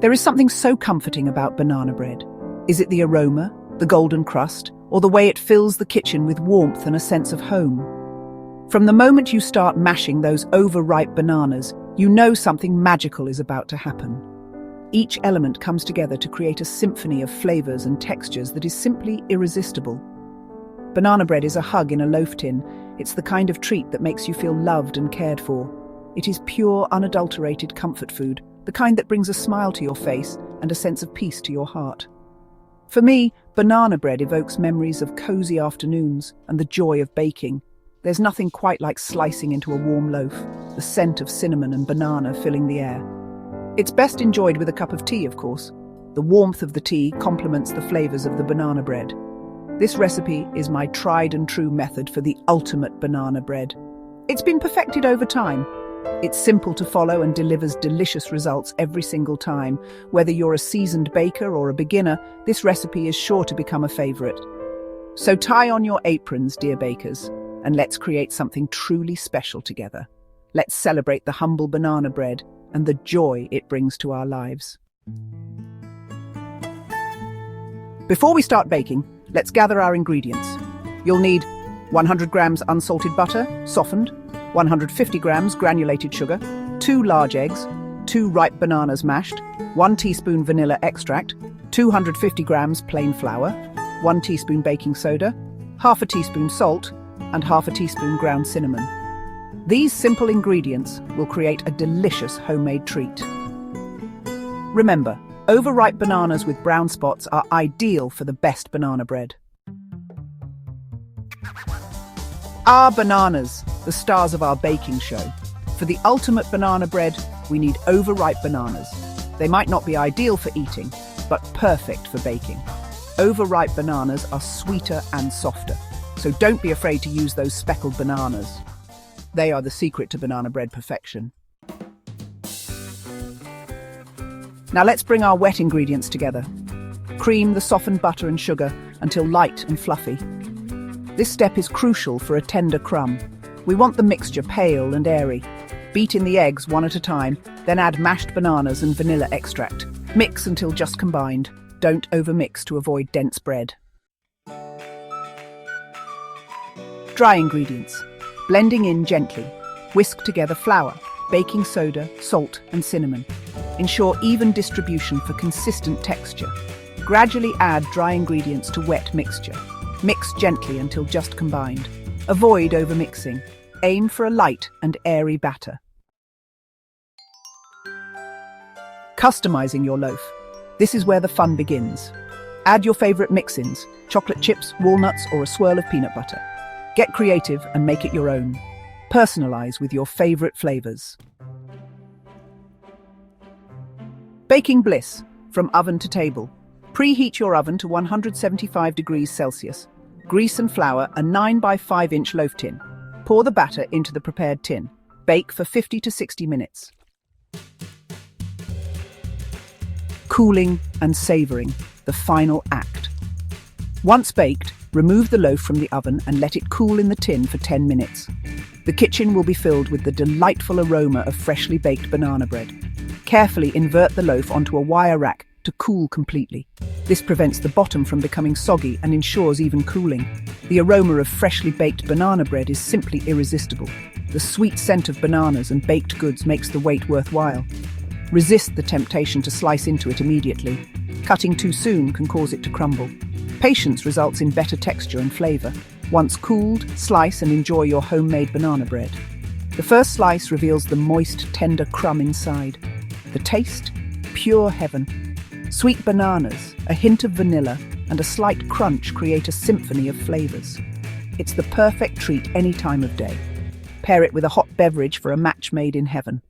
There is something so comforting about banana bread. Is it the aroma, the golden crust, or the way it fills the kitchen with warmth and a sense of home? From the moment you start mashing those overripe bananas, you know something magical is about to happen. Each element comes together to create a symphony of flavors and textures that is simply irresistible. Banana bread is a hug in a loaf tin. It's the kind of treat that makes you feel loved and cared for. It is pure, unadulterated comfort food, the kind that brings a smile to your face and a sense of peace to your heart. For me, banana bread evokes memories of cozy afternoons and the joy of baking. There's nothing quite like slicing into a warm loaf, the scent of cinnamon and banana filling the air. It's best enjoyed with a cup of tea, of course. The warmth of the tea complements the flavors of the banana bread. This recipe is my tried and true method for the ultimate banana bread. It's been perfected over time. It's simple to follow and delivers delicious results every single time. Whether you're a seasoned baker or a beginner, this recipe is sure to become a favorite. So tie on your aprons, dear bakers, and let's create something truly special together. Let's celebrate the humble banana bread and the joy it brings to our lives. Before we start baking, let's gather our ingredients. You'll need 100 grams unsalted butter, softened, 150 grams granulated sugar, 2 large eggs, 2 ripe bananas mashed, 1 teaspoon vanilla extract, 250 grams plain flour, 1 teaspoon baking soda, half a teaspoon salt, and half a teaspoon ground cinnamon. These simple ingredients will create a delicious homemade treat. Remember, overripe bananas with brown spots are ideal for the best banana bread. Our bananas, the stars of our baking show. For the ultimate banana bread, we need overripe bananas. They might not be ideal for eating, but perfect for baking. Overripe bananas are sweeter and softer, so don't be afraid to use those speckled bananas. They are the secret to banana bread perfection. Now let's bring our wet ingredients together. Cream the softened butter and sugar until light and fluffy. This step is crucial for a tender crumb. We want the mixture pale and airy. Beat in the eggs one at a time, then add mashed bananas and vanilla extract. Mix until just combined. Don't overmix to avoid dense bread. Dry ingredients. Blending in gently. Whisk together flour, baking soda, salt and cinnamon. Ensure even distribution for consistent texture. Gradually add dry ingredients to wet mixture. Mix gently until just combined. Avoid overmixing. Aim for a light and airy batter. Customizing your loaf. This is where the fun begins. Add your favorite mix-ins, chocolate chips, walnuts, or a swirl of peanut butter. Get creative and make it your own. Personalize with your favorite flavors. Baking bliss, from oven to table. Preheat your oven to 175 degrees Celsius. Grease and flour a 9 by 5 inch loaf tin. Pour the batter into the prepared tin. Bake for 50 to 60 minutes. Cooling and savoring, the final act. Once baked, remove the loaf from the oven and let it cool in the tin for 10 minutes. The kitchen will be filled with the delightful aroma of freshly baked banana bread. Carefully invert the loaf onto a wire rack to cool completely. This prevents the bottom from becoming soggy and ensures even cooling. The aroma of freshly baked banana bread is simply irresistible. The sweet scent of bananas and baked goods makes the wait worthwhile. Resist the temptation to slice into it immediately. Cutting too soon can cause it to crumble. Patience results in better texture and flavor. Once cooled, slice and enjoy your homemade banana bread. The first slice reveals the moist, tender crumb inside. The taste? Pure heaven. Sweet bananas, a hint of vanilla, and a slight crunch create a symphony of flavors. It's the perfect treat any time of day. Pair it with a hot beverage for a match made in heaven.